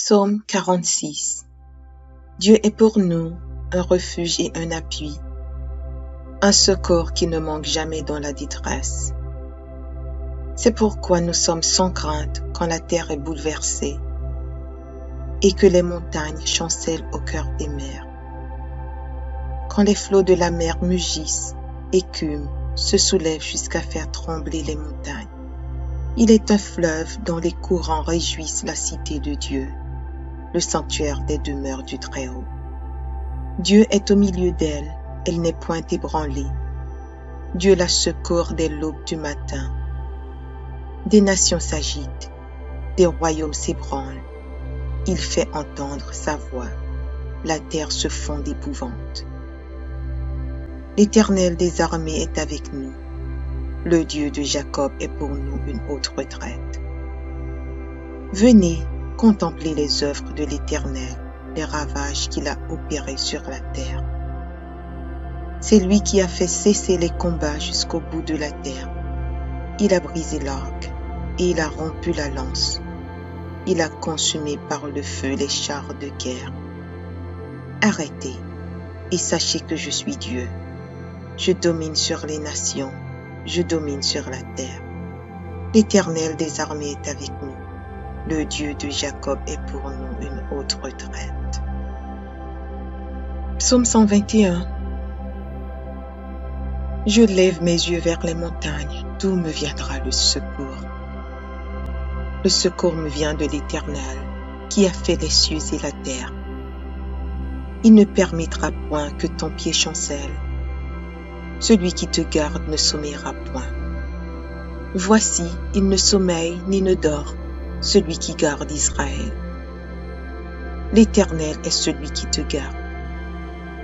Psaume 46. Dieu est pour nous un refuge et un appui, un secours qui ne manque jamais dans la détresse. C'est pourquoi nous sommes sans crainte quand la terre est bouleversée et que les montagnes chancellent au cœur des mers. Quand les flots de la mer mugissent, écument, se soulèvent jusqu'à faire trembler les montagnes. Il est un fleuve dont les courants réjouissent la cité de Dieu, le sanctuaire des demeures du Très-Haut. Dieu est au milieu d'elle, elle n'est point ébranlée. Dieu la secourt dès l'aube du matin. Des nations s'agitent, des royaumes s'ébranlent. Il fait entendre sa voix, la terre se fond d'épouvante. L'Éternel des armées est avec nous. Le Dieu de Jacob est pour nous une haute retraite. Venez contempler les œuvres de l'Éternel, les ravages qu'il a opérés sur la terre. C'est lui qui a fait cesser les combats jusqu'au bout de la terre. Il a brisé l'arc et il a rompu la lance. Il a consumé par le feu les chars de guerre. Arrêtez et sachez que je suis Dieu. Je domine sur les nations, je domine sur la terre. L'Éternel des armées est avec nous. Le Dieu de Jacob est pour nous une haute retraite. Psaume 121. Je lève mes yeux vers les montagnes, d'où me viendra le secours. Le secours me vient de l'Éternel, qui a fait les cieux et la terre. Il ne permettra point que ton pied chancelle. Celui qui te garde ne sommeillera point. Voici, il ne sommeille ni ne dort, celui qui garde Israël. L'Éternel est celui qui te garde.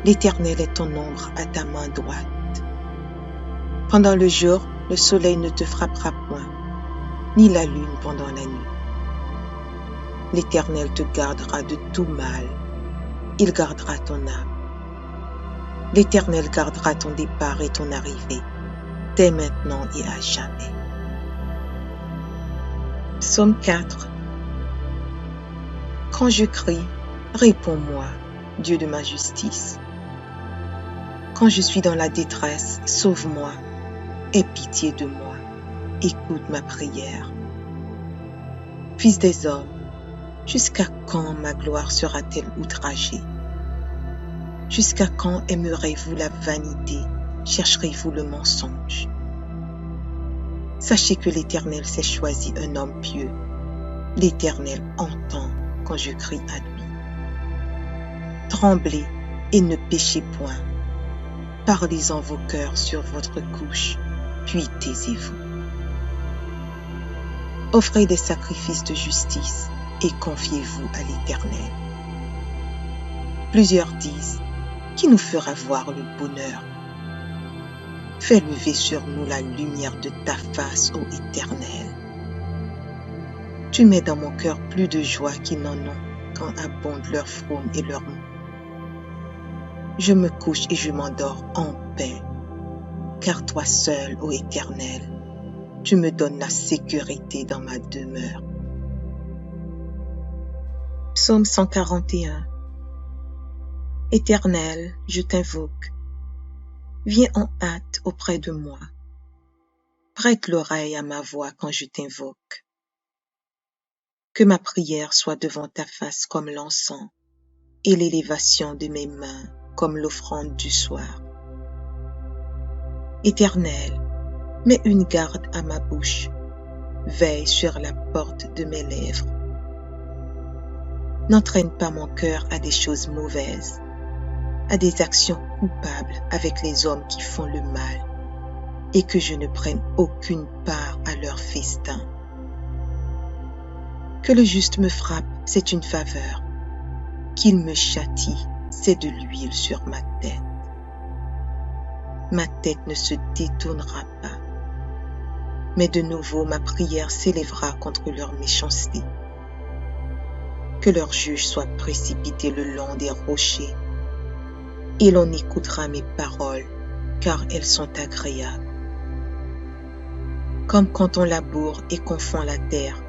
L'Éternel est ton ombre à ta main droite. Pendant le jour, le soleil ne te frappera point, ni la lune pendant la nuit. L'Éternel te gardera de tout mal. Il gardera ton âme. L'Éternel gardera ton départ et ton arrivée, dès maintenant et à jamais. Psaume 4. Quand je crie, réponds-moi, Dieu de ma justice. Quand je suis dans la détresse, sauve-moi, aie pitié de moi, écoute ma prière. Fils des hommes, jusqu'à quand ma gloire sera-t-elle outragée? Jusqu'à quand aimerez-vous la vanité, chercherez-vous le mensonge? Sachez que l'Éternel s'est choisi un homme pieux. L'Éternel entend quand je crie à lui. Tremblez et ne péchez point. Parlez en vos cœurs sur votre couche, puis taisez-vous. Offrez des sacrifices de justice et confiez-vous à l'Éternel. Plusieurs disent, qui nous fera voir le bonheur? Fais lever sur nous la lumière de ta face, ô Éternel. Tu mets dans mon cœur plus de joie qu'ils n'en ont quand abondent leurs fraumes et leurs mots. Je me couche et je m'endors en paix, car toi seul, ô Éternel, tu me donnes la sécurité dans ma demeure. Psaume 141. Éternel, je t'invoque. Viens en hâte auprès de moi. Prête l'oreille à ma voix quand je t'invoque. Que ma prière soit devant ta face comme l'encens et l'élévation de mes mains comme l'offrande du soir. Éternel, mets une garde à ma bouche. Veille sur la porte de mes lèvres. N'entraîne pas mon cœur à des choses mauvaises, à des actions coupables avec les hommes qui font le mal, et que je ne prenne aucune part à leur festin. Que le juste me frappe, c'est une faveur. Qu'il me châtie, c'est de l'huile sur ma tête. Ma tête ne se détournera pas, mais de nouveau ma prière s'élèvera contre leur méchanceté. Que leur juge soit précipité le long des rochers, et l'on écoutera mes paroles, car elles sont agréables. Comme quand on laboure et qu'on fond la terre,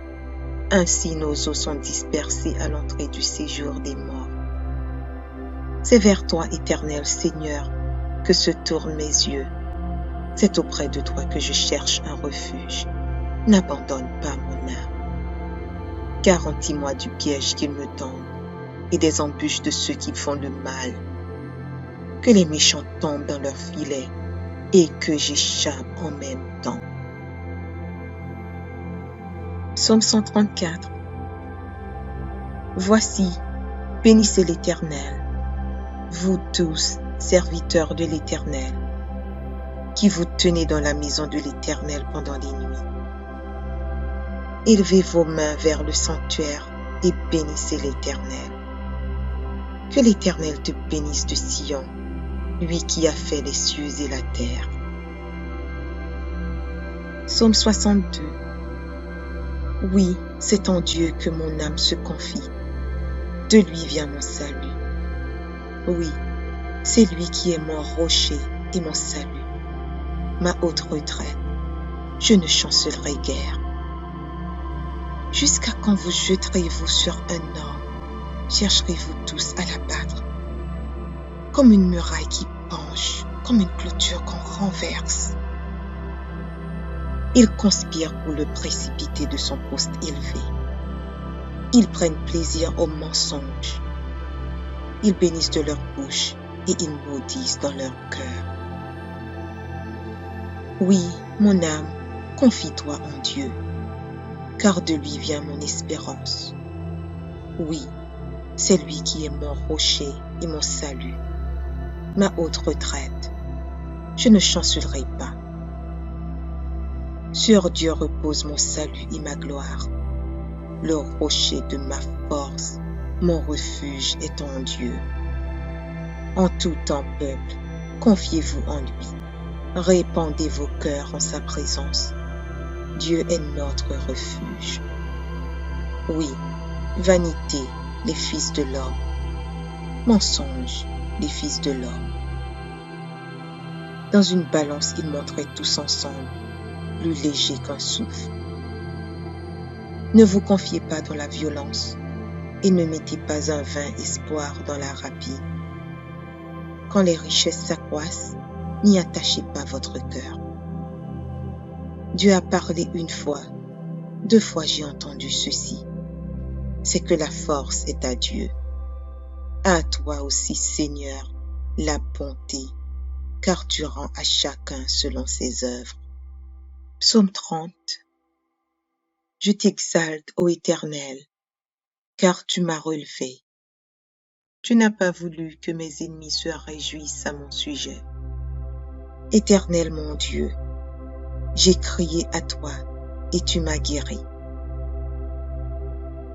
Ainsi nos os sont dispersés à l'entrée du séjour des morts. C'est vers toi, Éternel Seigneur, que se tournent mes yeux. C'est auprès de toi que je cherche un refuge. N'abandonne pas mon âme. Garantis-moi du piège qu'ils me tendent et des embûches de ceux qui font le mal. Que les méchants tombent dans leurs filets et que j'échappe en même temps. Psaume 134. Voici, bénissez l'Éternel, vous tous, serviteurs de l'Éternel, qui vous tenez dans la maison de l'Éternel pendant les nuits. Élevez vos mains vers le sanctuaire et bénissez l'Éternel. Que l'Éternel te bénisse de Sion, lui qui a fait les cieux et la terre. Psaume 62. Oui, c'est en Dieu que mon âme se confie. De lui vient mon salut. Oui, c'est lui qui est mon rocher et mon salut, ma haute retraite. Je ne chancellerai guère. Jusqu'à quand vous jetterez-vous sur un homme? Chercherez-vous tous à l'abattre? Comme une muraille qui penche, comme une clôture qu'on renverse. Ils conspirent pour le précipiter de son poste élevé. Ils prennent plaisir au mensonge. Ils bénissent de leur bouche et ils maudissent dans leur cœur. Oui, mon âme, confie-toi en Dieu, car de lui vient mon espérance. Oui, c'est lui qui est mon rocher et mon salut, ma haute retraite. Je ne chancellerai pas. Sur Dieu repose mon salut et ma gloire. Le rocher de ma force, mon refuge est en Dieu. En tout temps, peuple, confiez-vous en lui. Répandez vos cœurs en sa présence. Dieu est notre refuge. Oui, vanité, les fils de l'homme. Mensonge, les fils de l'homme. Dans une balance, ils montraient tous ensemble, plus léger qu'un souffle. Ne vous confiez pas dans la violence et ne mettez pas un vain espoir dans la rapine. Quand les richesses s'accroissent, n'y attachez pas votre cœur. Dieu a parlé une fois, 2 fois j'ai entendu ceci. C'est que la force est à Dieu. À toi aussi, Seigneur, la bonté, car tu rends à chacun selon ses œuvres. Psaume 30. Je t'exalte, ô Éternel, car tu m'as relevé. Tu n'as pas voulu que mes ennemis se réjouissent à mon sujet. Éternel mon Dieu, j'ai crié à toi et tu m'as guéri.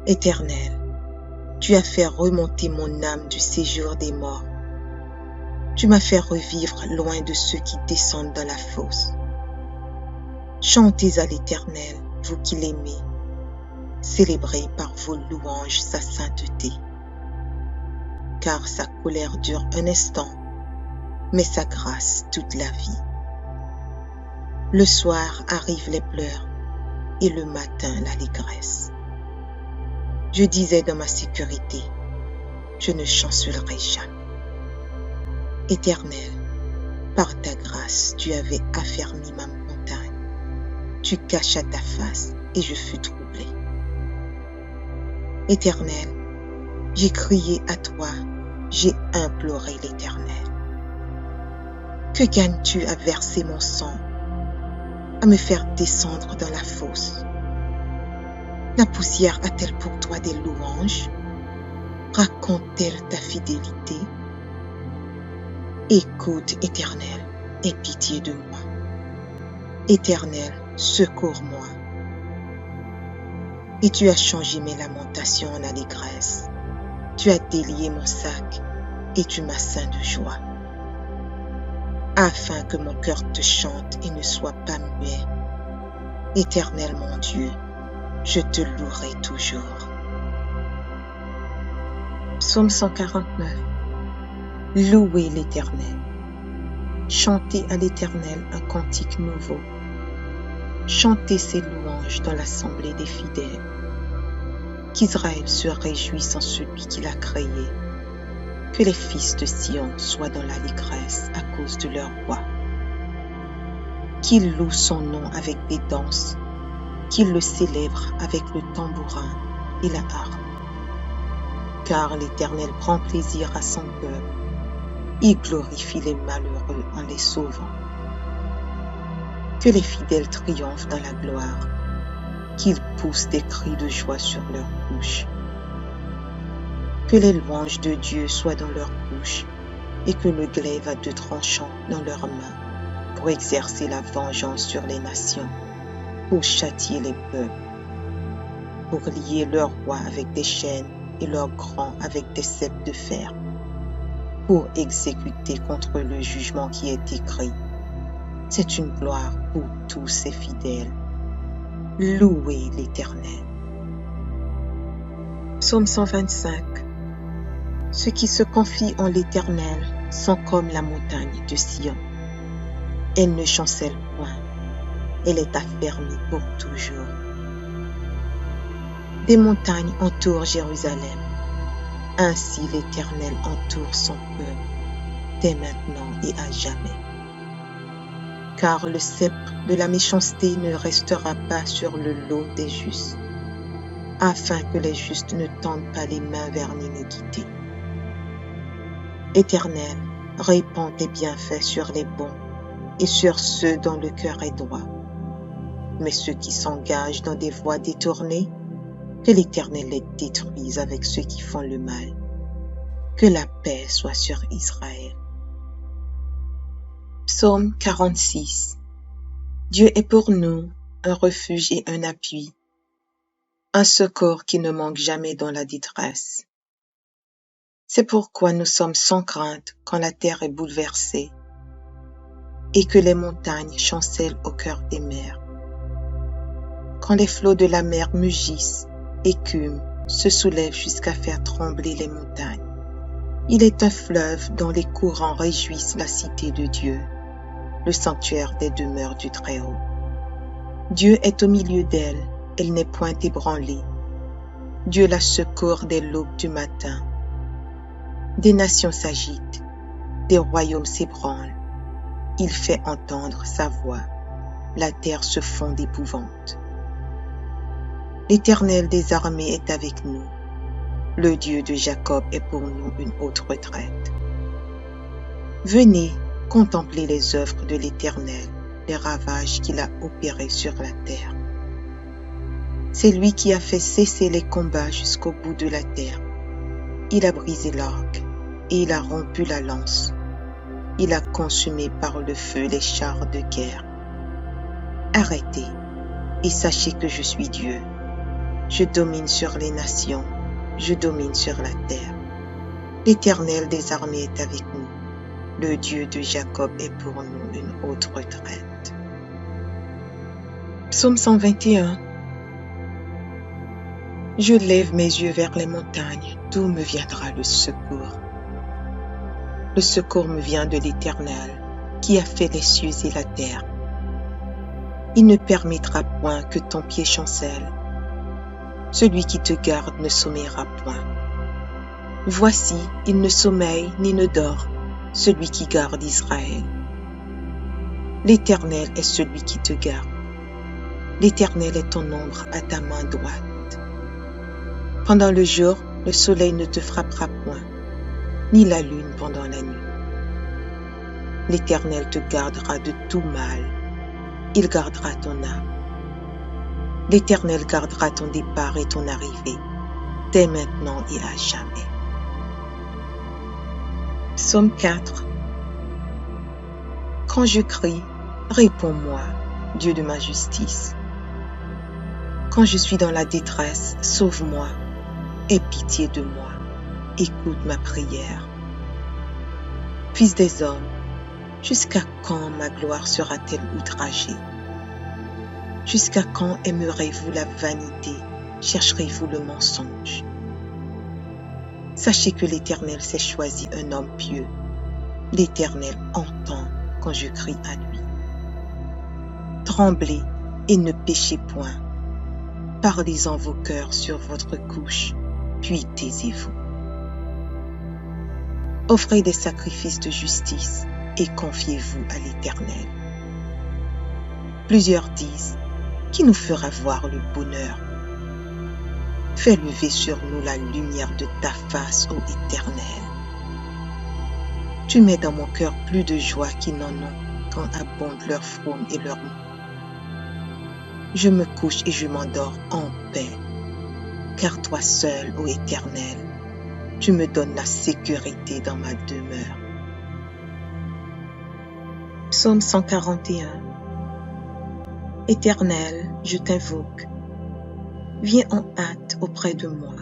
Éternel, tu as fait remonter mon âme du séjour des morts. Tu m'as fait revivre loin de ceux qui descendent dans la fosse. Chantez à l'Éternel, vous qui l'aimez. Célébrez par vos louanges sa sainteté. Car sa colère dure un instant, mais sa grâce toute la vie. Le soir arrivent les pleurs et le matin l'allégresse. Je disais dans ma sécurité, je ne chancellerai jamais. Éternel, par ta grâce, tu avais affermi ma montagne. Tu cachas ta face et je fus troublé. Éternel, j'ai crié à toi, j'ai imploré l'Éternel. Que gagnes-tu à verser mon sang, à me faire descendre dans la fosse? La poussière a-t-elle pour toi des louanges? Raconte-t-elle ta fidélité? Écoute, Éternel, aie pitié de moi. Éternel, secours-moi. Et tu as changé mes lamentations en allégresse. Tu as délié mon sac et tu m'as ceint de joie. Afin que mon cœur te chante et ne soit pas muet. Éternel mon Dieu, je te louerai toujours. Psaume 149. Louez l'Éternel. Chantez à l'Éternel un cantique nouveau. Chantez ses louanges dans l'assemblée des fidèles. qu'Israël se réjouisse en celui qui l'a créé, que les fils de Sion soient dans l'allégresse à cause de leur roi, qu'ils louent son nom avec des danses, qu'ils le célèbrent avec le tambourin et la harpe. Car l'Éternel prend plaisir à son peuple, il glorifie les malheureux en les sauvant. Que les fidèles triomphent dans la gloire, qu'ils poussent des cris de joie sur leurs bouches. Que les louanges de Dieu soient dans leur bouche et que le glaive à deux tranchants dans leurs mains pour exercer la vengeance sur les nations, pour châtier les peuples, pour lier leurs rois avec des chaînes et leurs grands avec des ceps de fer, pour exécuter contre le jugement qui est écrit. C'est une gloire pour tous ses fidèles. Louez l'Éternel. Psaume 125. Ceux qui se confient en l'Éternel sont comme la montagne de Sion. Elle ne chancelle point, elle est affermie pour toujours. Des montagnes entourent Jérusalem, ainsi l'Éternel entoure son peuple, dès maintenant et à jamais. Car le sceptre de la méchanceté ne restera pas sur le lot des justes, afin que les justes ne tendent pas les mains vers l'iniquité. L'Éternel répand tes bienfaits sur les bons et sur ceux dont le cœur est droit. Mais ceux qui s'engagent dans des voies détournées, que l'Éternel les détruise avec ceux qui font le mal. Que la paix soit sur Israël. Psaume 46. Dieu est pour nous un refuge et un appui, un secours qui ne manque jamais dans la détresse. C'est pourquoi nous sommes sans crainte quand la terre est bouleversée et que les montagnes chancellent au cœur des mers. Quand les flots de la mer mugissent, écument, se soulèvent jusqu'à faire trembler les montagnes. Il est un fleuve dont les courants réjouissent la cité de Dieu, le sanctuaire des demeures du Très-Haut. Dieu est au milieu d'elle, elle n'est point ébranlée. Dieu la secourt dès l'aube du matin. Des nations s'agitent, des royaumes s'ébranlent. Il fait entendre sa voix, la terre se fond d'épouvante. L'Éternel des armées est avec nous. Le Dieu de Jacob est pour nous une haute retraite. Venez contempler les œuvres de l'Éternel, les ravages qu'il a opérés sur la terre. C'est lui qui a fait cesser les combats jusqu'au bout de la terre. Il a brisé l'arc et il a rompu la lance. Il a consumé par le feu les chars de guerre. Arrêtez et sachez que je suis Dieu. Je domine sur les nations, je domine sur la terre. L'Éternel des armées est avec nous. Le Dieu de Jacob est pour nous une haute retraite. Psaume 121. Je lève mes yeux vers les montagnes, d'où me viendra le secours? Le secours me vient de l'Éternel, qui a fait les cieux et la terre. Il ne permettra point que ton pied chancelle. Celui qui te garde ne sommeillera point. Voici, il ne sommeille ni ne dort, celui qui garde Israël. L'Éternel est celui qui te garde. L'Éternel est ton ombre à ta main droite. Pendant le jour, le soleil ne te frappera point, ni la lune pendant la nuit. L'Éternel te gardera de tout mal. Il gardera ton âme. L'Éternel gardera ton départ et ton arrivée, dès maintenant et à jamais. Psaume 4. Quand je crie, réponds-moi, Dieu de ma justice. Quand je suis dans la détresse, sauve-moi, aie pitié de moi, écoute ma prière. Fils des hommes, jusqu'à quand ma gloire sera-t-elle outragée? Jusqu'à quand aimerez-vous la vanité, chercherez-vous le mensonge? Sachez que l'Éternel s'est choisi un homme pieux. L'Éternel entend quand je crie à lui. Tremblez et ne péchez point. Parlez-en vos cœurs sur votre couche, puis taisez-vous. Offrez des sacrifices de justice et confiez-vous à l'Éternel. Plusieurs disent, qui nous fera voir le bonheur? Fais lever sur nous la lumière de ta face, ô Éternel. Tu mets dans mon cœur plus de joie qu'ils n'en ont quand abondent leur fraume et leur mou. Je me couche et je m'endors en paix, car toi seul, ô Éternel, tu me donnes la sécurité dans ma demeure. Psaume 141. Éternel, je t'invoque. Viens en hâte auprès de moi.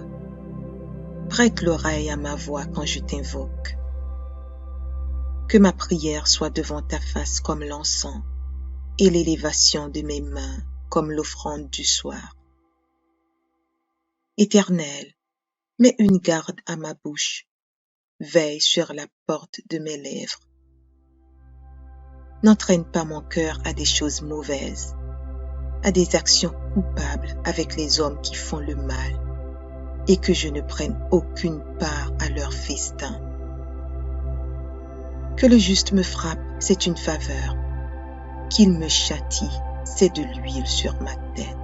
Prête l'oreille à ma voix quand je t'invoque. Que ma prière soit devant ta face comme l'encens et l'élévation de mes mains comme l'offrande du soir. Éternel, mets une garde à ma bouche, veille sur la porte de mes lèvres. N'entraîne pas mon cœur à des choses mauvaises, à des actions coupables avec les hommes qui font le mal, et que je ne prenne aucune part à leur festin. Que le juste me frappe, c'est une faveur. Qu'il me châtie, c'est de l'huile sur ma tête.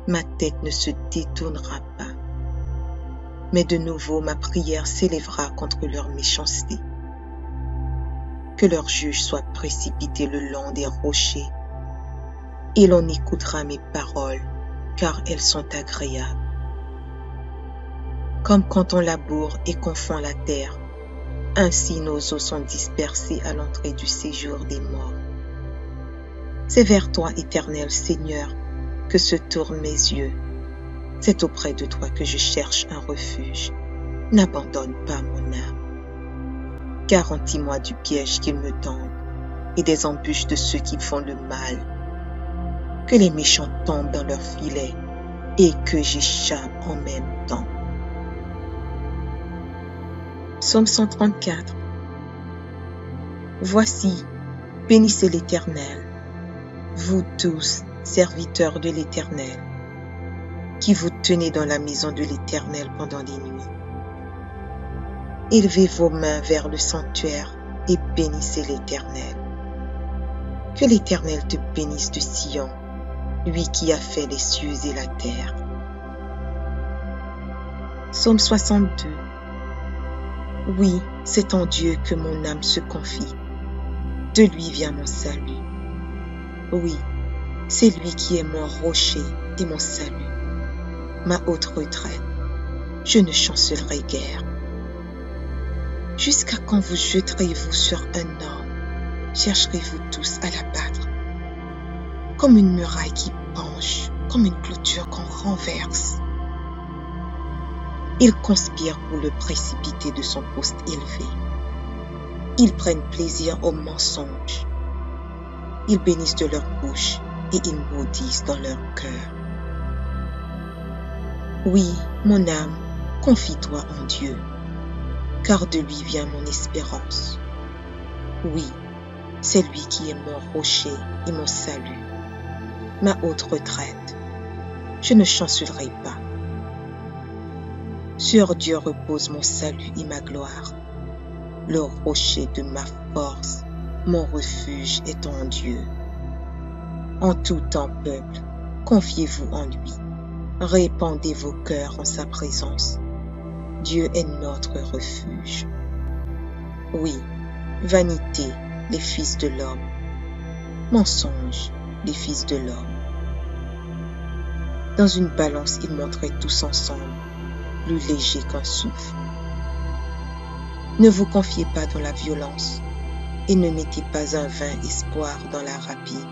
Ma tête ne se détournera pas, mais de nouveau ma prière s'élèvera contre leur méchanceté. Que leur juge soit précipité le long des rochers, et l'on écoutera mes paroles, car elles sont agréables. Comme quand on laboure et qu'on fond la terre, ainsi nos os sont dispersés à l'entrée du séjour des morts. C'est vers toi, Éternel Seigneur, que se tournent mes yeux. C'est auprès de toi que je cherche un refuge. N'abandonne pas mon âme. Garantis-moi du piège qu'ils me tendent et des embûches de ceux qui font le mal. Que les méchants tombent dans leurs filets et que j'échappe en même temps. Psaume 134. Voici, bénissez l'Éternel, vous tous, serviteurs de l'Éternel, qui vous tenez dans la maison de l'Éternel pendant les nuits. Élevez vos mains vers le sanctuaire et bénissez l'Éternel. Que l'Éternel te bénisse de Sion, lui qui a fait les cieux et la terre. Psaume 62. Oui, c'est en Dieu que mon âme se confie. De lui vient mon salut. Oui, c'est lui qui est mon rocher et mon salut, ma haute retraite. Je ne chancellerai guère. Jusqu'à quand vous jetterez-vous sur un homme? Chercherez-vous tous à l'abattre? Comme une muraille qui penche, comme une clôture qu'on renverse. Ils conspirent pour le précipiter de son poste élevé. Ils prennent plaisir au mensonge. Ils bénissent de leur bouche et ils maudissent dans leur cœur. Oui, mon âme, confie-toi en Dieu, car de lui vient mon espérance. Oui, c'est lui qui est mon rocher et mon salut, ma haute retraite. Je ne chancellerai pas. Sur Dieu repose mon salut et ma gloire. Le rocher de ma force, mon refuge est en Dieu. En tout temps, peuple, confiez-vous en lui. Répandez vos cœurs en sa présence. Dieu est notre refuge. Oui, vanité, les fils de l'homme. Mensonge, les fils de l'homme. Dans une balance, ils montraient tous ensemble, plus léger qu'un souffle. Ne vous confiez pas dans la violence et ne mettez pas un vain espoir dans la rapine.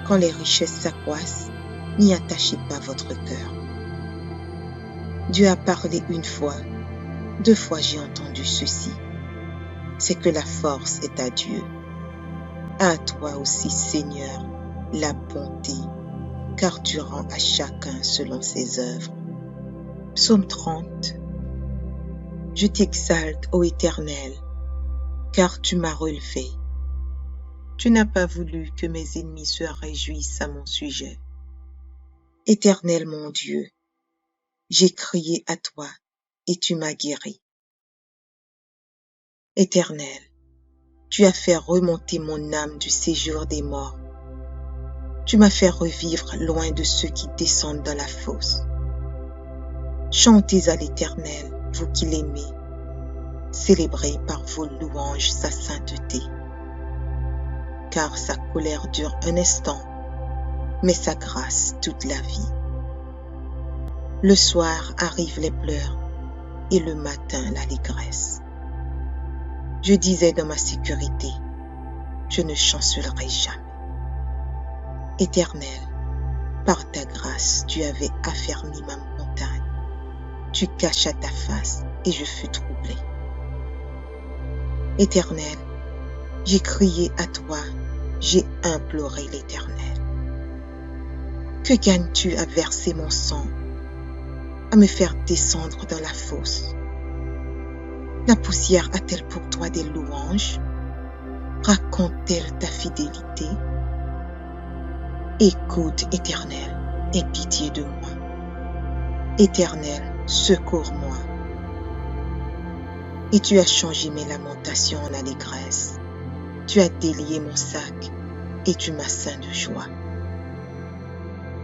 Quand les richesses s'accroissent, n'y attachez pas votre cœur. Dieu a parlé une fois, 2 fois j'ai entendu ceci. C'est que la force est à Dieu. À toi aussi, Seigneur, la bonté, car tu rends à chacun selon ses œuvres. Psaume 30. Je t'exalte, ô Éternel, car tu m'as relevé. Tu n'as pas voulu que mes ennemis se réjouissent à mon sujet. Éternel mon Dieu, j'ai crié à toi et tu m'as guéri. Éternel, tu as fait remonter mon âme du séjour des morts. Tu m'as fait revivre loin de ceux qui descendent dans la fosse. Chantez à l'Éternel, vous qui l'aimez. Célébrez par vos louanges sa sainteté. Car sa colère dure un instant, mais sa grâce toute la vie. Le soir arrivent les pleurs et le matin l'allégresse. Je disais dans ma sécurité, je ne chancellerai jamais. Éternel, par ta grâce, tu avais affermi ma montagne. Tu cachas ta face et je fus troublé. Éternel, j'ai crié à toi, j'ai imploré l'Éternel. Que gagnes-tu à verser mon sang, à me faire descendre dans la fosse? La poussière a-t-elle pour toi des louanges? Raconte-t-elle ta fidélité? Écoute, Éternel, aie pitié de moi. Éternel, secours-moi. Et tu as changé mes lamentations en allégresse. Tu as délié mon sac et tu m'as ceint de joie.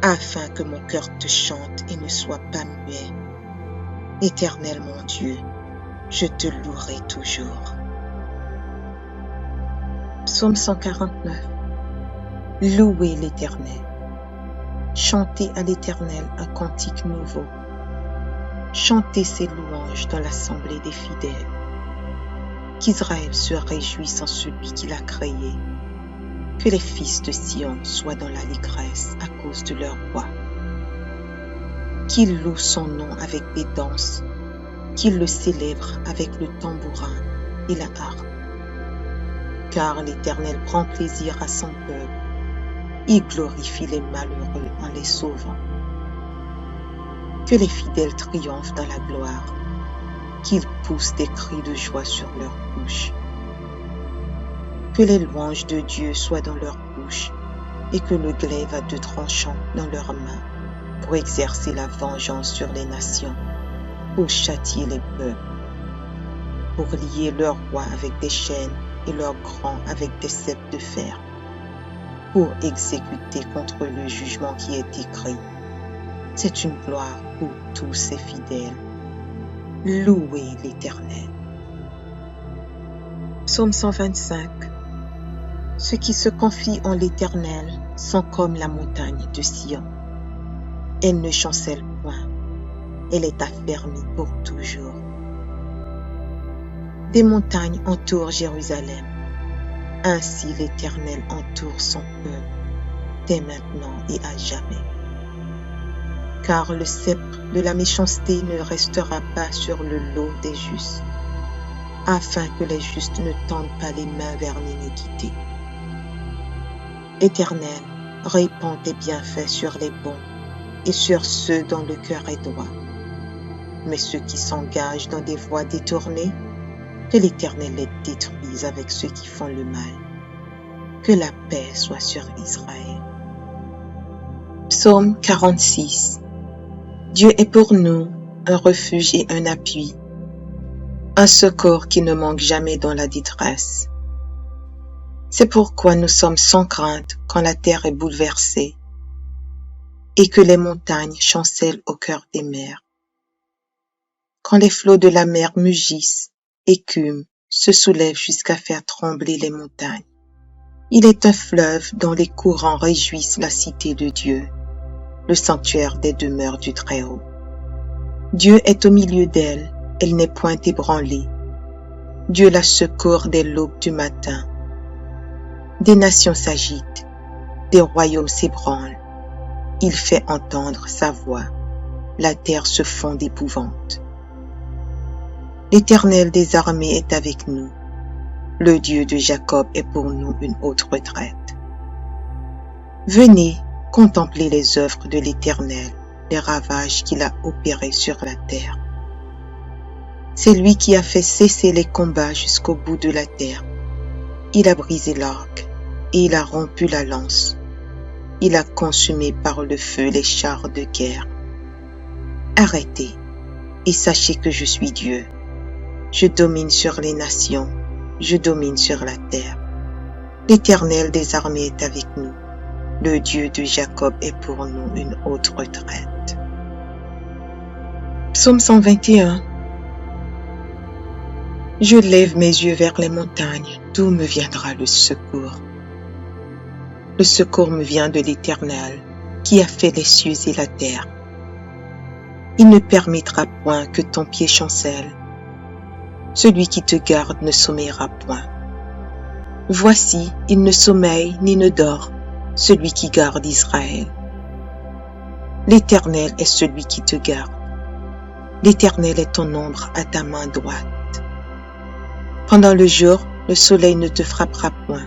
Afin que mon cœur te chante et ne soit pas muet. Éternel mon Dieu, je te louerai toujours. Psaume 149. Louez l'Éternel. Chantez à l'Éternel un cantique nouveau. Chantez ses louanges dans l'assemblée des fidèles. Qu'Israël se réjouisse en celui qui l'a créé. Que les fils de Sion soient dans l'allégresse à cause de leur roi. Qu'ils louent son nom avec des danses, qu'ils le célèbrent avec le tambourin et la harpe. Car l'Éternel prend plaisir à son peuple. Il glorifie les malheureux en les sauvant. Que les fidèles triomphent dans la gloire, qu'ils poussent des cris de joie sur leurs bouches. Que les louanges de Dieu soient dans leurs bouches et que le glaive à deux tranchants dans leurs mains pour exercer la vengeance sur les nations, pour châtier les peuples, pour lier leurs rois avec des chaînes et leurs grands avec des ceps de fer, pour exécuter contre le jugement qui est écrit. C'est une gloire pour tous ses fidèles. Louez l'Éternel. Psaume 125. Ceux qui se confient en l'Éternel sont comme la montagne de Sion. Elle ne chancelle point, elle est affermie pour toujours. Des montagnes entourent Jérusalem. Ainsi l'Éternel entoure son peuple, dès maintenant et à jamais. Car le sceptre de la méchanceté ne restera pas sur le lot des justes, afin que les justes ne tendent pas les mains vers l'iniquité. Éternel, répands tes bienfaits sur les bons et sur ceux dont le cœur est droit. Mais ceux qui s'engagent dans des voies détournées, que l'Éternel les détruise avec ceux qui font le mal. Que la paix soit sur Israël. Psaume 46. Dieu est pour nous un refuge et un appui, un secours qui ne manque jamais dans la détresse. C'est pourquoi nous sommes sans crainte quand la terre est bouleversée et que les montagnes chancellent au cœur des mers. Quand les flots de la mer mugissent, écument, se soulèvent jusqu'à faire trembler les montagnes. Il est un fleuve dont les courants réjouissent la cité de Dieu, le sanctuaire des demeures du Très-Haut. Dieu est au milieu d'elle, elle n'est point ébranlée. Dieu la secourt dès l'aube du matin. Des nations s'agitent, des royaumes s'ébranlent. Il fait entendre sa voix, la terre se fond d'épouvante. L'Éternel des armées est avec nous. Le Dieu de Jacob est pour nous une haute retraite. Venez, contemplez les œuvres de l'Éternel, les ravages qu'il a opérés sur la terre. C'est lui qui a fait cesser les combats jusqu'au bout de la terre. Il a brisé l'arc et il a rompu la lance. il a consumé par le feu les chars de guerre. Arrêtez et sachez que je suis Dieu. Je domine sur les nations, je domine sur la terre. L'Éternel des armées est avec nous. Le Dieu de Jacob est pour nous une haute retraite. Psaume 121. Je lève mes yeux vers les montagnes, d'où me viendra le secours. Le secours me vient de l'Éternel, qui a fait les cieux et la terre. Il ne permettra point que ton pied chancelle. Celui qui te garde ne sommeillera point. Voici, il ne sommeille ni ne dort, celui qui garde Israël. L'Éternel est celui qui te garde. L'Éternel est ton ombre à ta main droite. Pendant le jour, le soleil ne te frappera point,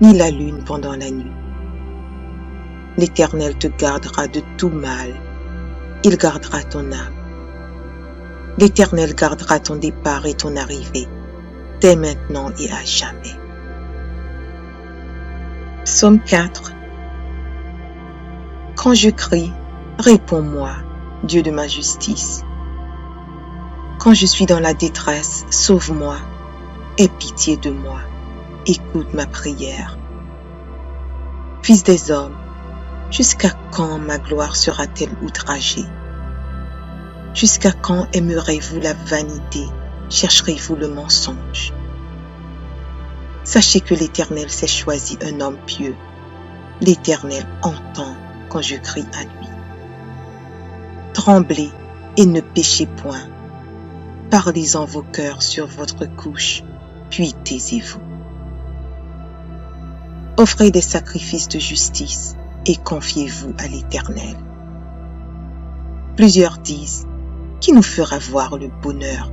ni la lune pendant la nuit. L'Éternel te gardera de tout mal. Il gardera ton âme. L'Éternel gardera ton départ et ton arrivée, dès maintenant et à jamais. Psaume 4. Quand je crie, réponds-moi, Dieu de ma justice. Quand je suis dans la détresse, sauve-moi, aie pitié de moi, écoute ma prière. Fils des hommes, jusqu'à quand ma gloire sera-t-elle outragée? Jusqu'à quand aimerez-vous la vanité, chercherez-vous le mensonge? Sachez que l'Éternel s'est choisi un homme pieux. L'Éternel entend quand je crie à lui. Tremblez et ne péchez point. Parlez en vos cœurs sur votre couche, puis taisez-vous. Offrez des sacrifices de justice et confiez-vous à l'Éternel. Plusieurs disent, qui nous fera voir le bonheur?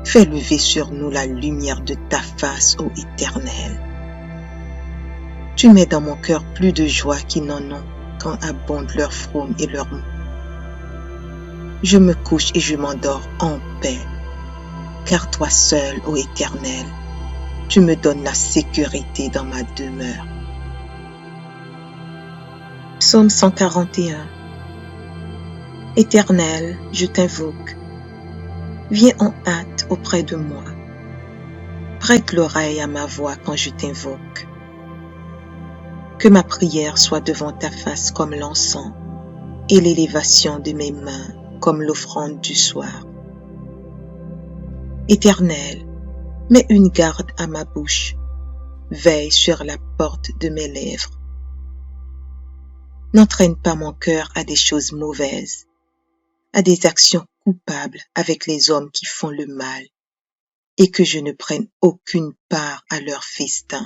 Fais lever sur nous la lumière de ta face, ô Éternel. Tu mets dans mon cœur plus de joie qu'ils n'en ont quand abondent leurs fraumes et leurs maux. Je me couche et je m'endors en paix, car toi seul, ô Éternel, tu me donnes la sécurité dans ma demeure. Psaume 141. Éternel, je t'invoque. Viens en hâte auprès de moi. Prête l'oreille à ma voix quand je t'invoque. Que ma prière soit devant ta face comme l'encens et l'élévation de mes mains comme l'offrande du soir. Éternel, mets une garde à ma bouche, veille sur la porte de mes lèvres. N'entraîne pas mon cœur à des choses mauvaises, à des actions coupables avec les hommes qui font le mal, et que je ne prenne aucune part à leur festin.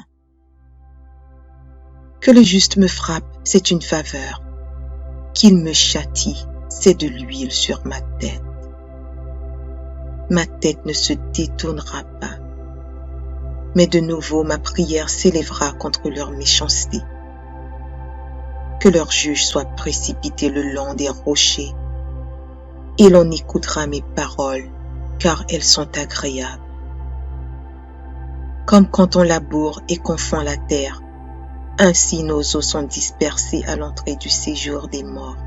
Que le juste me frappe, c'est une faveur. Qu'il me châtie, c'est de l'huile sur ma tête. Ma tête ne se détournera pas, mais de nouveau ma prière s'élèvera contre leur méchanceté. Que leur juge soit précipité le long des rochers, et l'on écoutera mes paroles, car elles sont agréables. Comme quand on laboure et qu'on fend la terre, ainsi nos os sont dispersés à l'entrée du séjour des morts.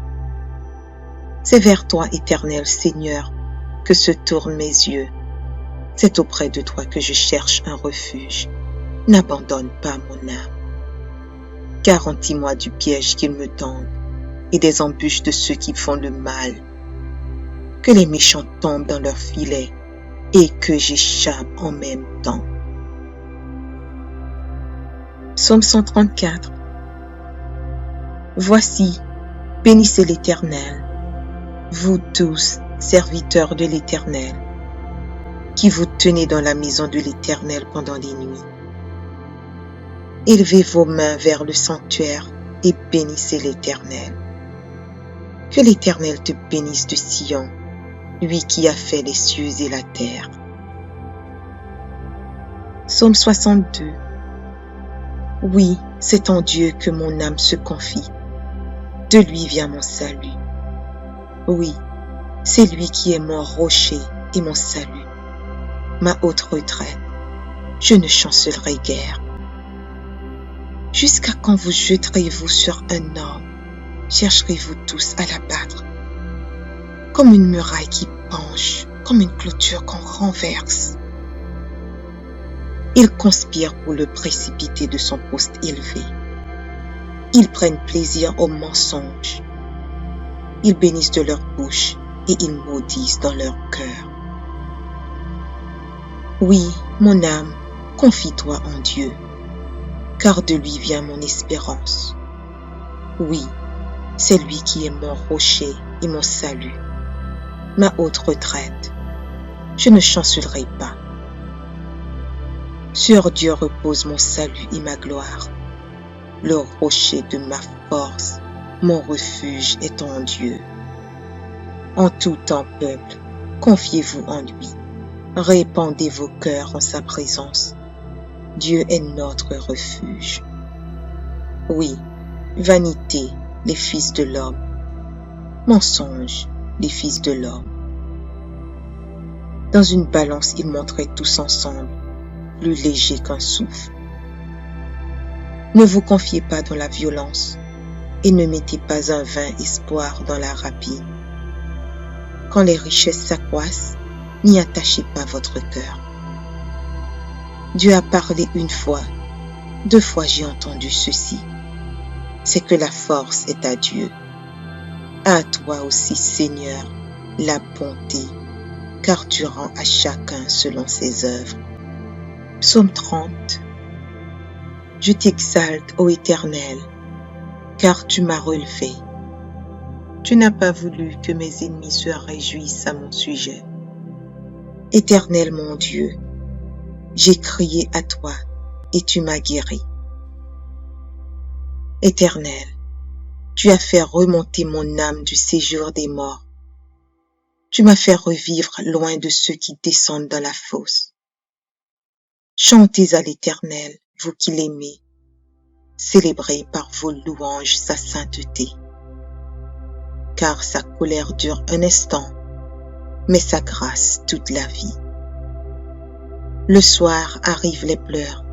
C'est vers toi, Éternel Seigneur, que se tournent mes yeux. C'est auprès de toi que je cherche un refuge. N'abandonne pas mon âme. Garantis-moi du piège qu'ils me tendent et des embûches de ceux qui font le mal. Que les méchants tombent dans leurs filets et que j'échappe en même temps. Psaume 134. Voici, bénissez l'Éternel, vous tous, serviteurs de l'Éternel, qui vous tenez dans la maison de l'Éternel pendant les nuits. Élevez vos mains vers le sanctuaire et bénissez l'Éternel. Que l'Éternel te bénisse de Sion, lui qui a fait les cieux et la terre. Psaume 62. Oui, c'est en Dieu que mon âme se confie. De lui vient mon salut. Oui, c'est lui qui est mon rocher et mon salut, ma haute retraite. Je ne chancellerai guère. Jusqu'à quand vous jeterez-vous sur un homme? Chercherez-vous tous à l'abattre? Comme une muraille qui penche, comme une clôture qu'on renverse. Ils conspirent pour le précipiter de son poste élevé. Ils prennent plaisir au mensonge. Ils bénissent de leur bouche et ils maudissent dans leur cœur. Oui, mon âme, confie-toi en Dieu, car de lui vient mon espérance. Oui, c'est lui qui est mon rocher et mon salut, ma haute retraite. Je ne chancellerai pas. Sur Dieu repose mon salut et ma gloire. Le rocher de ma force, mon refuge est en Dieu. En tout temps, peuple, confiez-vous en lui. Répandez vos cœurs en sa présence. Dieu est notre refuge. Oui, vanité, les fils de l'homme. Mensonge, les fils de l'homme. Dans une balance, ils montraient tous ensemble, plus légers qu'un souffle. Ne vous confiez pas dans la violence et ne mettez pas un vain espoir dans la rapine. Quand les richesses s'accroissent, n'y attachez pas votre cœur. Dieu a parlé une fois, 2 fois j'ai entendu ceci. C'est que la force est à Dieu. À toi aussi, Seigneur, la bonté, car tu rends à chacun selon ses œuvres. Psaume 30. Je t'exalte, ô Éternel, car tu m'as relevé. Tu n'as pas voulu que mes ennemis se réjouissent à mon sujet. Éternel mon Dieu, j'ai crié à toi et tu m'as guéri. Éternel, tu as fait remonter mon âme du séjour des morts. Tu m'as fait revivre loin de ceux qui descendent dans la fosse. Chantez à l'Éternel, vous qui l'aimez. Célébrez par vos louanges sa sainteté. Car sa colère dure un instant, mais sa grâce toute la vie. Le soir arrivent les pleurs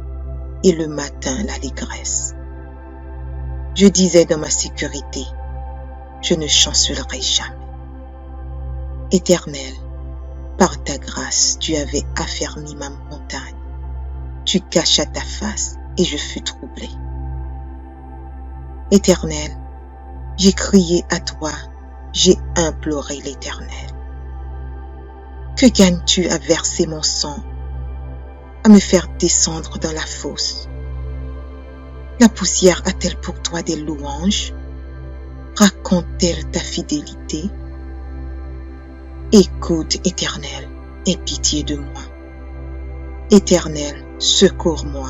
et le matin l'allégresse. Je disais dans ma sécurité, je ne chancellerai jamais. Éternel, par ta grâce, tu avais affermi ma montagne. Tu cachas ta face et je fus troublé. Éternel, j'ai crié à toi, j'ai imploré l'Éternel. Que gagnes-tu à verser mon sang, à me faire descendre dans la fosse? La poussière a-t-elle pour toi des louanges? Raconte-t-elle ta fidélité? Écoute, Éternel, aie pitié de moi. Éternel, secours-moi.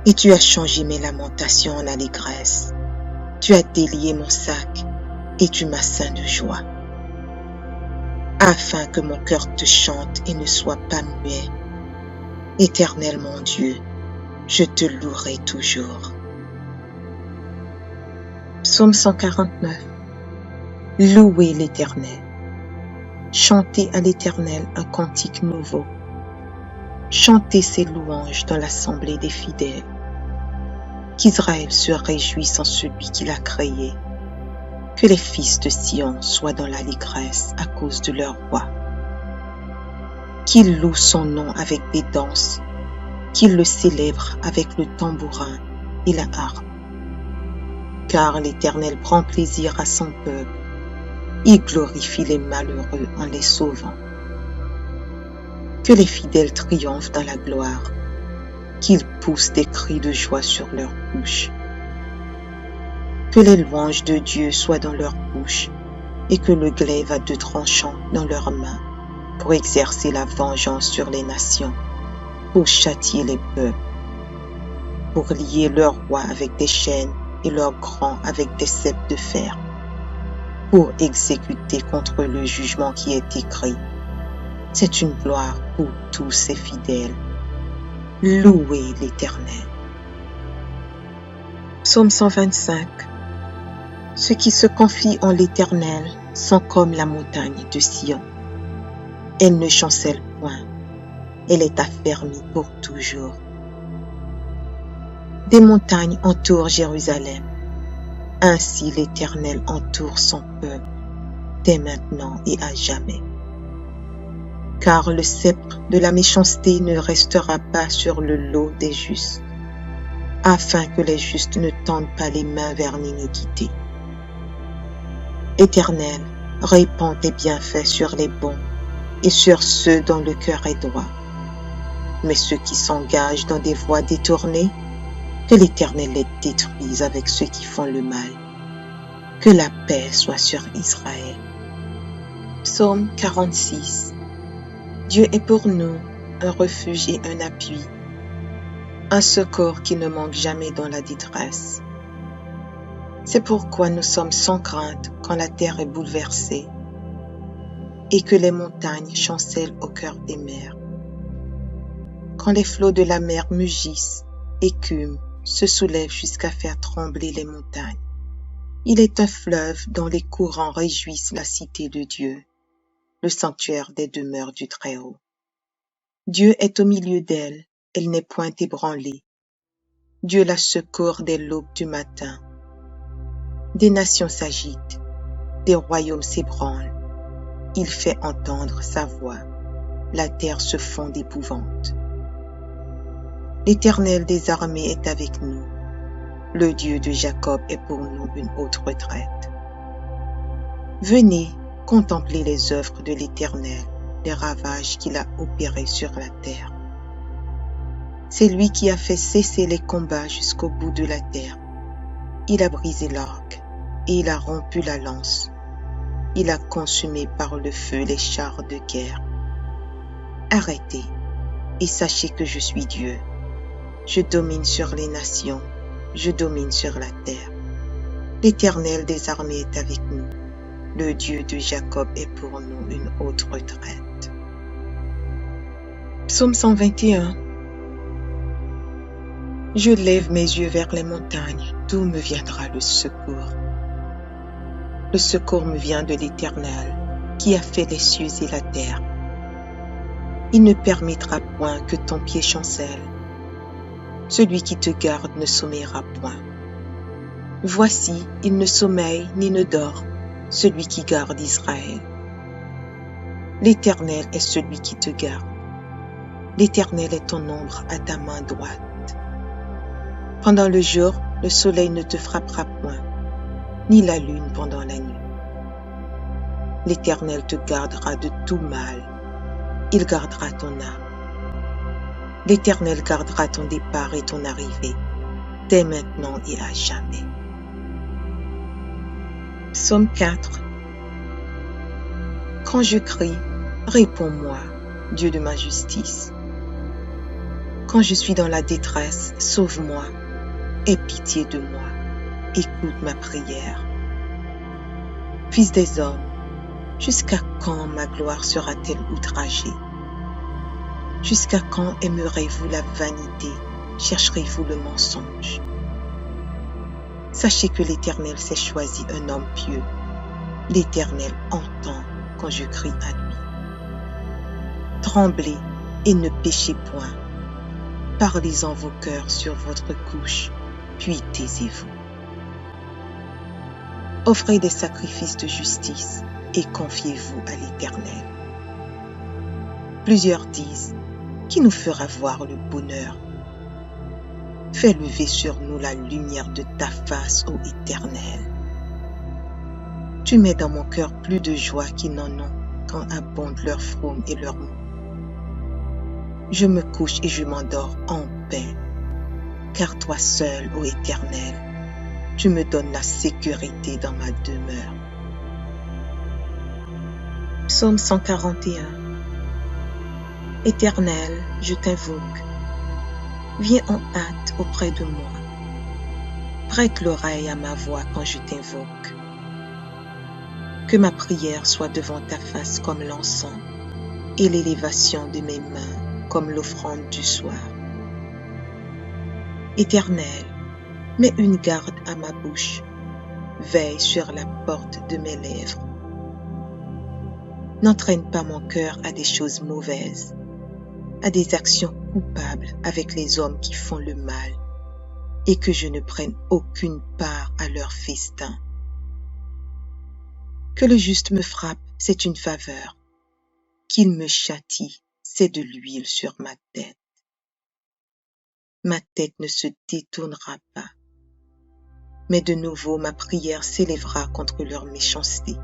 Et tu as changé mes lamentations en allégresse. Tu as délié mon sac et tu m'as ceint de joie. Afin que mon cœur te chante et ne soit pas muet. Éternel mon Dieu, je te louerai toujours. Psaume 149. Louez l'Éternel. Chantez à l'Éternel un cantique nouveau. Chantez ses louanges dans l'assemblée des fidèles. Qu'Israël se réjouisse en celui qui l'a créé. Que les fils de Sion soient dans l'allégresse à cause de leur roi. Qu'ils louent son nom avec des danses, qu'ils le célèbrent avec le tambourin et la harpe. Car l'Éternel prend plaisir à son peuple, il glorifie les malheureux en les sauvant. Que les fidèles triomphent dans la gloire, qu'ils poussent des cris de joie sur leurs bouches. Que les louanges de Dieu soient dans leur bouche et que le glaive à 2 tranchants dans leurs mains pour exercer la vengeance sur les nations, pour châtier les peuples, pour lier leurs rois avec des chaînes et leurs grands avec des ceps de fer, pour exécuter contre le jugement qui est écrit. C'est une gloire pour tous ses fidèles. Louez l'Éternel. Psaume 125. Ceux qui se confient en l'Éternel sont comme la montagne de Sion. Elle ne chancelle point, elle est affermie pour toujours. Des montagnes entourent Jérusalem. Ainsi l'Éternel entoure son peuple, dès maintenant et à jamais. Car le sceptre de la méchanceté ne restera pas sur le lot des justes, afin que les justes ne tendent pas les mains vers l'iniquité. Éternel, répands tes bienfaits sur les bons et sur ceux dont le cœur est droit. Mais ceux qui s'engagent dans des voies détournées, que l'Éternel les détruise avec ceux qui font le mal. Que la paix soit sur Israël. Psaume 46. Dieu est pour nous un refuge et un appui, un secours qui ne manque jamais dans la détresse. C'est pourquoi nous sommes sans crainte quand la terre est bouleversée et que les montagnes chancellent au cœur des mers. Quand les flots de la mer mugissent, écument, se soulèvent jusqu'à faire trembler les montagnes. Il est un fleuve dont les courants réjouissent la cité de Dieu, le sanctuaire des demeures du Très-Haut. Dieu est au milieu d'elle, elle n'est point ébranlée. Dieu la secourt dès l'aube du matin. Des nations s'agitent, des royaumes s'ébranlent. Il fait entendre sa voix, la terre se fond d'épouvante. L'Éternel des armées est avec nous. Le Dieu de Jacob est pour nous une haute retraite. Venez contempler les œuvres de l'Éternel, les ravages qu'il a opérés sur la terre. C'est lui qui a fait cesser les combats jusqu'au bout de la terre. Il a brisé l'arc et il a rompu la lance. Il a consumé par le feu les chars de guerre. Arrêtez et sachez que je suis Dieu. Je domine sur les nations, je domine sur la terre. L'Éternel des armées est avec nous. Le Dieu de Jacob est pour nous une haute retraite. Psaume 121. Je lève mes yeux vers les montagnes, d'où me viendra le secours? Le secours me vient de l'Éternel, qui a fait les cieux et la terre. Il ne permettra point que ton pied chancelle. Celui qui te garde ne sommeillera point. Voici, il ne sommeille ni ne dort, celui qui garde Israël. L'Éternel est celui qui te garde. L'Éternel est ton ombre à ta main droite. Pendant le jour, le soleil ne te frappera point, ni la lune pendant la nuit. L'Éternel te gardera de tout mal. Il gardera ton âme. L'Éternel gardera ton départ et ton arrivée, dès maintenant et à jamais. Psaume 4. Quand je crie, réponds-moi, Dieu de ma justice. Quand je suis dans la détresse, sauve-moi, aie pitié de moi, écoute ma prière. Fils des hommes, jusqu'à quand ma gloire sera-t-elle outragée? Jusqu'à quand aimerez-vous la vanité, chercherez-vous le mensonge? Sachez que l'Éternel s'est choisi un homme pieux. L'Éternel entend quand je crie à lui. Tremblez et ne péchez point. Parlez en vos cœurs sur votre couche, puis taisez-vous. Offrez des sacrifices de justice et confiez-vous à l'Éternel. Plusieurs disent, qui nous fera voir le bonheur? Fais lever sur nous la lumière de ta face, ô Éternel. Tu mets dans mon cœur plus de joie qu'ils n'en ont quand abondent leurs fraumes et leurs maux. Je me couche et je m'endors en paix, car toi seul, ô Éternel, tu me donnes la sécurité dans ma demeure. Psaume 141. Éternel, je t'invoque. Viens en hâte auprès de moi. Prête l'oreille à ma voix quand je t'invoque. Que ma prière soit devant ta face comme l'encens et l'élévation de mes mains comme l'offrande du soir. Éternel, mets une garde à ma bouche. Veille sur la porte de mes lèvres. N'entraîne pas mon cœur à des choses mauvaises, à des actions coupables avec les hommes qui font le mal. et que je ne prenne aucune part à leur festin. Que le juste me frappe, c'est une faveur. Qu'il me châtie, c'est de l'huile sur ma tête. Ma tête ne se détournera pas, mais de nouveau ma prière s'élèvera contre leur méchanceté.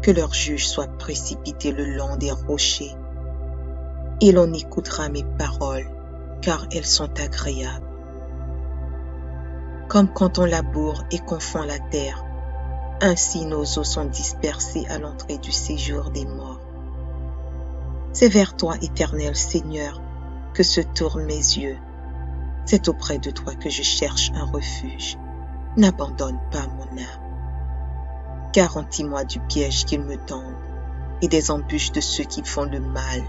Que leur juge soit précipité le long des rochers, et l'on écoutera mes paroles, car elles sont agréables. Comme quand on laboure et qu'on fend la terre, ainsi nos os sont dispersés à l'entrée du séjour des morts. C'est vers toi, Éternel Seigneur, que se tournent mes yeux. C'est auprès de toi que je cherche un refuge. N'abandonne pas mon âme. Garantis-moi du piège qu'ils me tendent et des embûches de ceux qui font le mal.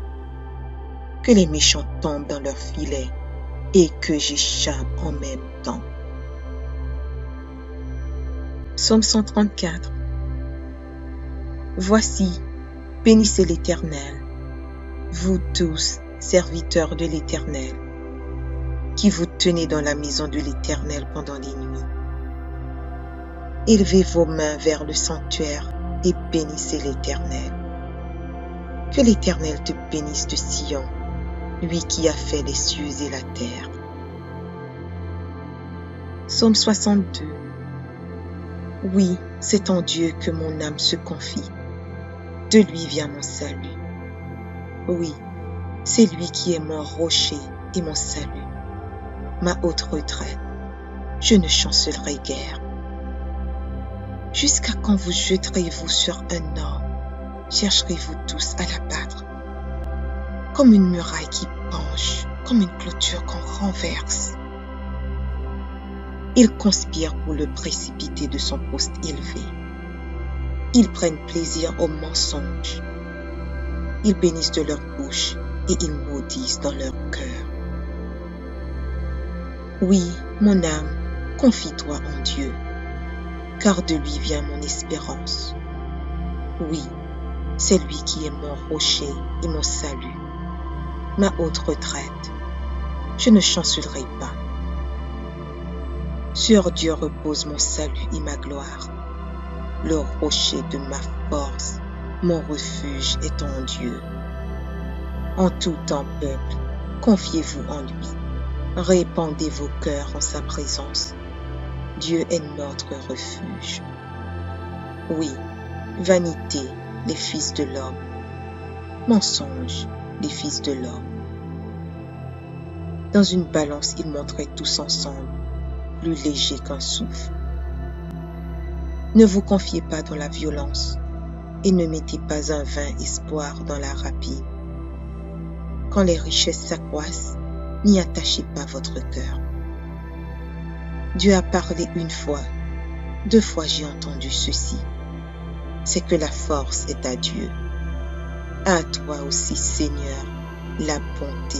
Que les méchants tombent dans leurs filets et que j'échappe en même temps. Psaume 134. Voici, bénissez l'Éternel, vous tous, serviteurs de l'Éternel, qui vous tenez dans la maison de l'Éternel pendant les nuits. Élevez vos mains vers le sanctuaire et bénissez l'Éternel. Que l'Éternel te bénisse de Sion, lui qui a fait les cieux et la terre. Psaume 62. Oui, c'est en Dieu que mon âme se confie. De lui vient mon salut. Oui, c'est lui qui est mon rocher et mon salut, ma haute retraite. Je ne chancellerai guère. Jusqu'à quand vous jetterez-vous sur un homme? Chercherez-vous tous à l'abattre? Comme une muraille qui penche, comme une clôture qu'on renverse. Ils conspirent pour le précipiter de son poste élevé. Ils prennent plaisir au mensonge. Ils bénissent de leur bouche et ils maudissent dans leur cœur. Oui, mon âme, confie-toi en Dieu, car de lui vient mon espérance. Oui, c'est lui qui est mon rocher et mon salut, ma haute retraite. Je ne chancellerai pas. Sur Dieu repose mon salut et ma gloire. Le rocher de ma force, mon refuge est en Dieu. En tout temps, peuple, confiez-vous en lui. Répandez vos cœurs en sa présence. Dieu est notre refuge. Oui, vanité, les fils de l'homme. Mensonge, les fils de l'homme. Dans une balance, ils montraient tous ensemble, plus léger qu'un souffle. Ne vous confiez pas dans la violence et ne mettez pas un vain espoir dans la rapine. Quand les richesses s'accroissent, n'y attachez pas votre cœur. Dieu a parlé une fois, 2 fois j'ai entendu ceci. C'est que la force est à Dieu. À toi aussi, Seigneur, la bonté,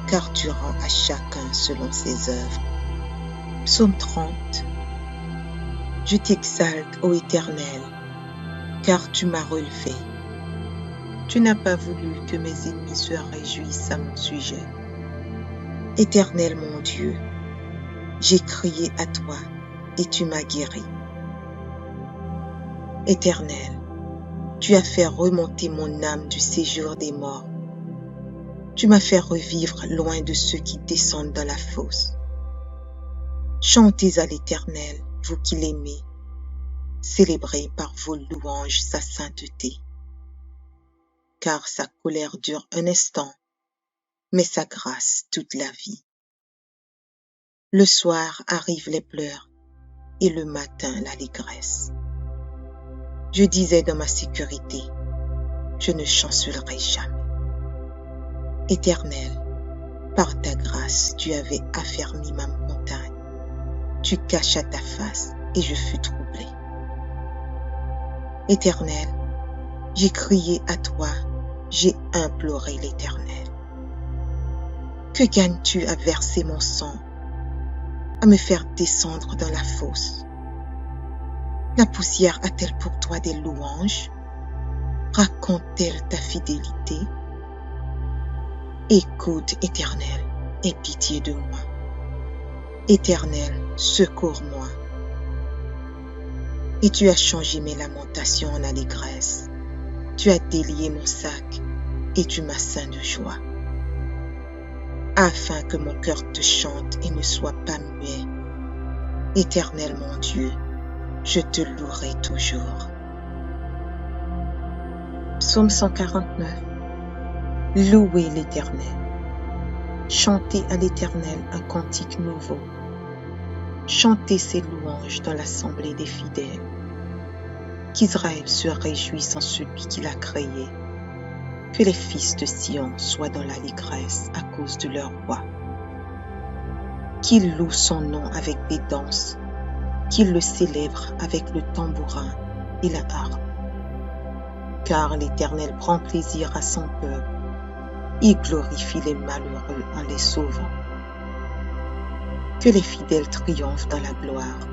car tu rends à chacun selon ses œuvres. Psaume 30. Je t'exalte, ô Éternel, car tu m'as relevé. Tu n'as pas voulu que mes ennemis se réjouissent à mon sujet. Éternel mon Dieu, j'ai crié à toi et tu m'as guéri. Éternel, tu as fait remonter mon âme du séjour des morts. Tu m'as fait revivre loin de ceux qui descendent dans la fosse. Chantez à l'Éternel, vous qui l'aimez. Célébrez par vos louanges sa sainteté. Car sa colère dure un instant, mais sa grâce toute la vie. Le soir arrivent les pleurs et le matin l'allégresse. Je disais dans ma sécurité, je ne chancellerai jamais. Éternel, par ta grâce, tu avais affermi ma montagne. Tu cachas ta face et je fus troublé. Éternel, j'ai crié à toi, j'ai imploré l'Éternel. Que gagnes-tu à verser mon sang, à me faire descendre dans la fosse? La poussière a-t-elle pour toi des louanges? Raconte-t-elle ta fidélité? Écoute, Éternel, aie pitié de moi. Éternel, secours-moi. Et tu as changé mes lamentations en allégresse. Tu as délié mon sac et tu m'as ceint de joie. Afin que mon cœur te chante et ne soit pas muet. Éternel mon Dieu, je te louerai toujours. Psaume 149. Louez l'Éternel. Chantez à l'Éternel un cantique nouveau. Chantez ses louanges dans l'assemblée des fidèles. Qu'Israël se réjouisse en celui qui l'a créé. Que les fils de Sion soient dans l'allégresse à cause de leur roi. Qu'ils louent son nom avec des danses, qu'ils le célèbrent avec le tambourin et la harpe. Car l'Éternel prend plaisir à son peuple, il glorifie les malheureux en les sauvant. Que les fidèles triomphent dans la gloire,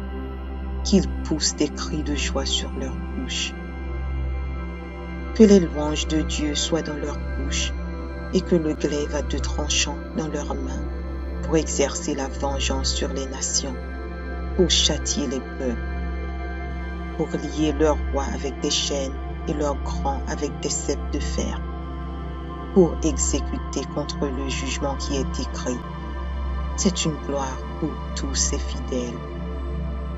qu'ils poussent des cris de joie sur leurs bouches. Que les louanges de Dieu soient dans leur bouche et que le glaive à deux tranchants dans leurs mains pour exercer la vengeance sur les nations, pour châtier les peuples, pour lier leurs rois avec des chaînes et leurs grands avec des ceps de fer, pour exécuter contre le jugement qui est écrit. C'est une gloire pour tous ses fidèles.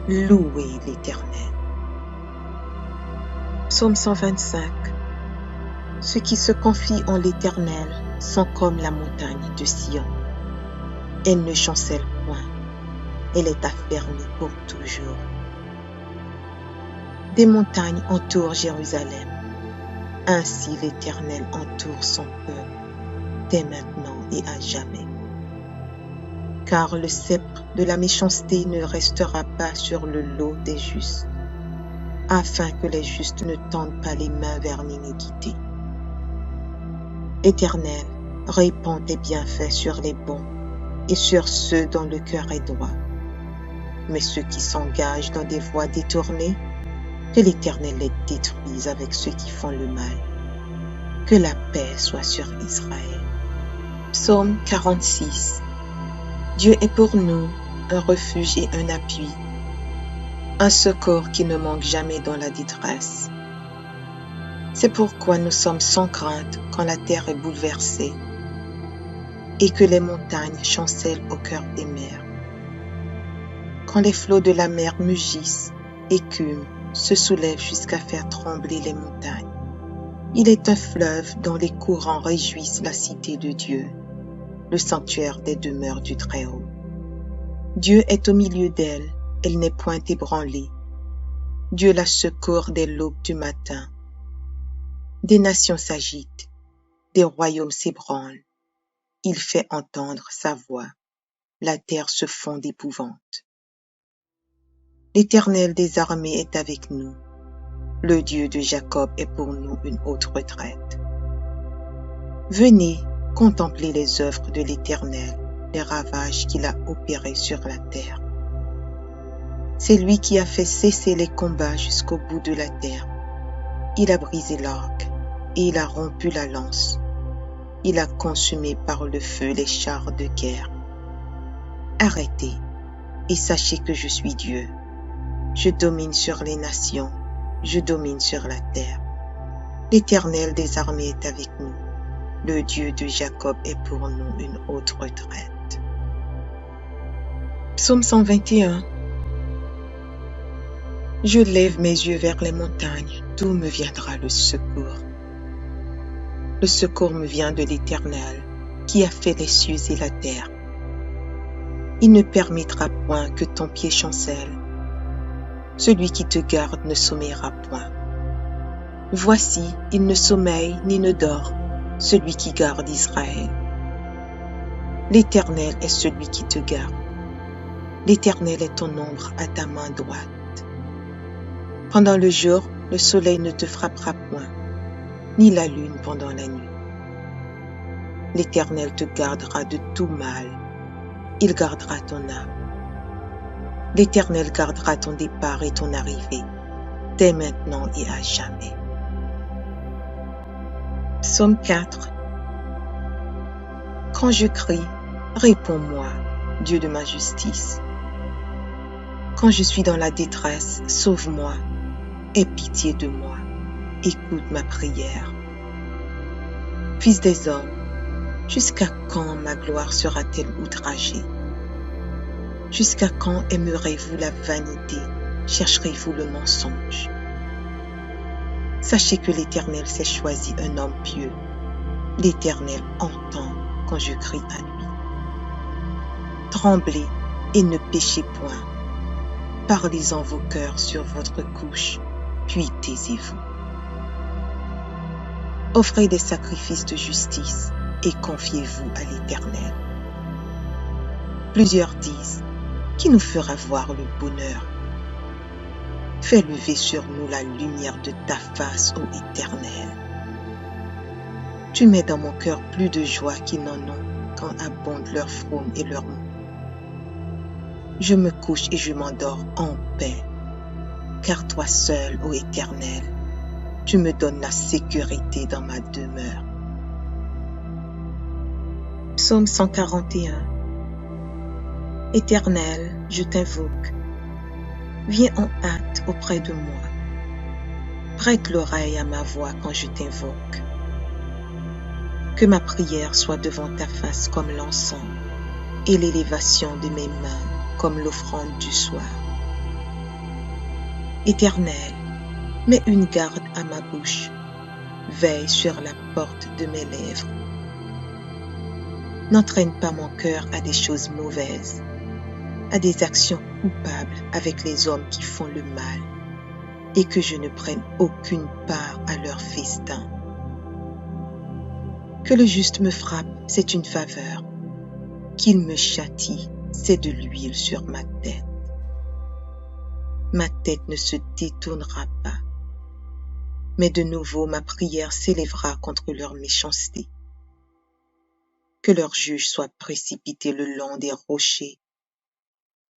Louez l'Éternel. Psaume 125. Ceux qui se confient en l'Éternel sont comme la montagne de Sion. Elle ne chancelle point, elle est affermie pour toujours. Des montagnes entourent Jérusalem, ainsi l'Éternel entoure son peuple, dès maintenant et à jamais. Car le sceptre de la méchanceté ne restera pas sur le lot des justes, afin que les justes ne tendent pas les mains vers l'iniquité. Éternel, répands tes bienfaits sur les bons et sur ceux dont le cœur est droit. Mais ceux qui s'engagent dans des voies détournées, que l'Éternel les détruise avec ceux qui font le mal. Que la paix soit sur Israël. Psaume 46. Dieu est pour nous un refuge et un appui, un secours qui ne manque jamais dans la détresse. C'est pourquoi nous sommes sans crainte quand la terre est bouleversée et que les montagnes chancellent au cœur des mers. Quand les flots de la mer mugissent, écument, se soulèvent jusqu'à faire trembler les montagnes. Il est un fleuve dont les courants réjouissent la cité de Dieu, le sanctuaire des demeures du Très-Haut. Dieu est au milieu d'elle, elle n'est point ébranlée. Dieu la secourt dès l'aube du matin. Des nations s'agitent, des royaumes s'ébranlent. Il fait entendre sa voix, la terre se fond d'épouvante. L'Éternel des armées est avec nous. Le Dieu de Jacob est pour nous une haute retraite. Venez contempler les œuvres de l'Éternel, les ravages qu'il a opérés sur la terre. C'est lui qui a fait cesser les combats jusqu'au bout de la terre. Il a brisé l'arc et il a rompu la lance. Il a consumé par le feu les chars de guerre. Arrêtez et sachez que je suis Dieu. Je domine sur les nations, je domine sur la terre. L'Éternel des armées est avec nous. Le Dieu de Jacob est pour nous une haute retraite. Psaume 121. Je lève mes yeux vers les montagnes, d'où me viendra le secours? Le secours me vient de l'Éternel, qui a fait les cieux et la terre. Il ne permettra point que ton pied chancelle. Celui qui te garde ne sommeillera point. Voici, il ne sommeille ni ne dort, celui qui garde Israël. L'Éternel est celui qui te garde. L'Éternel est ton ombre à ta main droite. Pendant le jour, le soleil ne te frappera point, ni la lune pendant la nuit. L'Éternel te gardera de tout mal. Il gardera ton âme. L'Éternel gardera ton départ et ton arrivée, dès maintenant et à jamais. Psaume 4. Quand je crie, réponds-moi, Dieu de ma justice. Quand je suis dans la détresse, sauve-moi, aie pitié de moi, écoute ma prière. Fils des hommes, jusqu'à quand ma gloire sera-t-elle outragée? Jusqu'à quand aimerez-vous la vanité, chercherez-vous le mensonge? Sachez que l'Éternel s'est choisi un homme pieux. L'Éternel entend quand je crie à lui. Tremblez et ne péchez point. Parlez en vos cœurs sur votre couche, puis taisez-vous. Offrez des sacrifices de justice et confiez-vous à l'Éternel. Plusieurs disent, qui nous fera voir le bonheur? Fais lever sur nous la lumière de ta face, ô Éternel. Tu mets dans mon cœur plus de joie qu'ils n'en ont quand abondent leurs fraumes et leurs mots. Je me couche et je m'endors en paix, car toi seul, ô Éternel, tu me donnes la sécurité dans ma demeure. Psaume 141. Éternel, je t'invoque. Viens en hâte auprès de moi. Prête l'oreille à ma voix quand je t'invoque. Que ma prière soit devant ta face comme l'encens et l'élévation de mes mains comme l'offrande du soir. Éternel, mets une garde à ma bouche, veille sur la porte de mes lèvres. N'entraîne pas mon cœur à des choses mauvaises, à des actions coupables avec les hommes qui font le mal, et que je ne prenne aucune part à leur festin. Que le juste me frappe, c'est une faveur. Qu'il me châtie, c'est de l'huile sur ma tête. Ma tête ne se détournera pas, mais de nouveau ma prière s'élèvera contre leur méchanceté. Que leur juge soit précipité le long des rochers,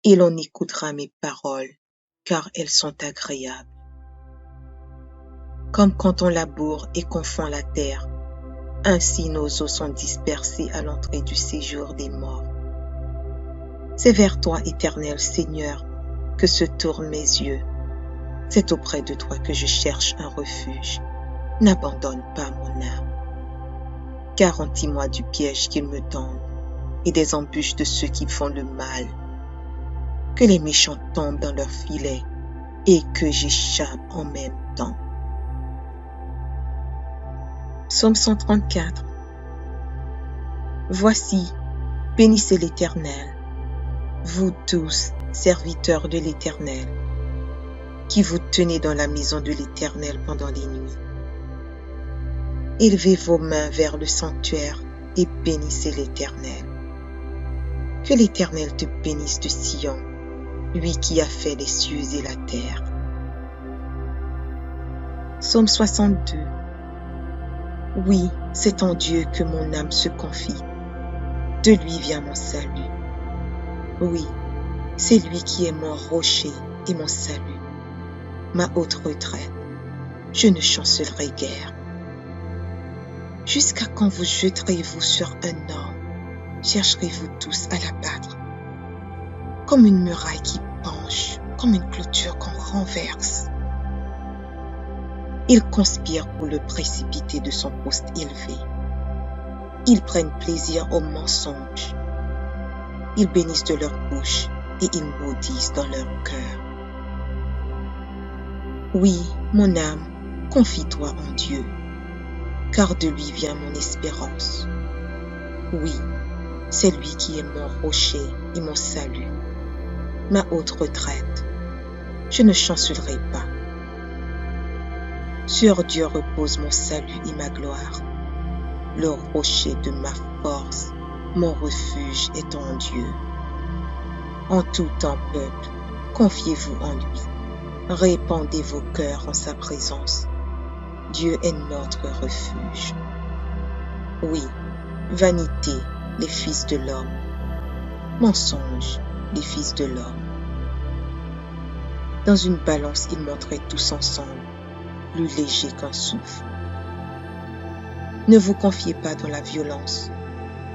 et l'on écoutera mes paroles, car elles sont agréables. Comme quand on laboure et qu'on fend la terre, ainsi nos os sont dispersés à l'entrée du séjour des morts. C'est vers toi, Éternel Seigneur, que se tournent mes yeux. C'est auprès de toi que je cherche un refuge. N'abandonne pas mon âme. Garantis-moi du piège qu'ils me tendent et des embûches de ceux qui font le mal. Que les méchants tombent dans leurs filets et que j'échappe en même temps. Psaume 134. Voici, bénissez l'Éternel, vous tous, serviteurs de l'Éternel, qui vous tenez dans la maison de l'Éternel pendant les nuits. Élevez vos mains vers le sanctuaire et bénissez l'Éternel. Que l'Éternel te bénisse de Sion, lui qui a fait les cieux et la terre. Psaume 62. Oui, c'est en Dieu que mon âme se confie. De lui vient mon salut. Oui, c'est lui qui est mon rocher et mon salut, ma haute retraite. Je ne chancellerai guère. Jusqu'à quand vous jeterez-vous sur un homme? Chercherez-vous tous à l'abattre? Comme une muraille qui penche, comme une clôture qu'on renverse. Ils conspirent pour le précipiter de son poste élevé. Ils prennent plaisir au mensonge. Ils bénissent de leur bouche et ils maudissent dans leur cœur. Oui, mon âme, confie-toi en Dieu, car de lui vient mon espérance. Oui, c'est lui qui est mon rocher et mon salut, ma haute retraite. Je ne chancellerai pas. Sur Dieu repose mon salut et ma gloire. Le rocher de ma force, mon refuge est en Dieu. En tout temps, peuple, confiez-vous en lui. Répandez vos cœurs en sa présence. Dieu est notre refuge. Oui, vanité, les fils de l'homme. Mensonge, les fils de l'homme. Dans une balance, ils montraient tous ensemble, plus léger qu'un souffle. Ne vous confiez pas dans la violence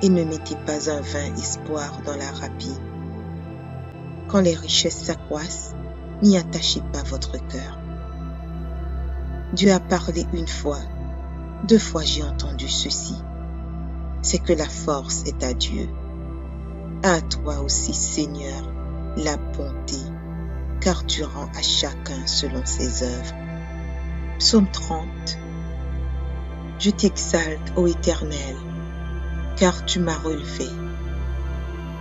et ne mettez pas un vain espoir dans la rapine. quand les richesses s'accroissent, n'y attachez pas votre cœur. Dieu a parlé une fois, 2 fois j'ai entendu ceci. C'est que la force est à Dieu. À toi aussi, Seigneur, la bonté, car tu rends à chacun selon ses œuvres. Psaume 30. Je t'exalte, ô Éternel, car tu m'as relevé.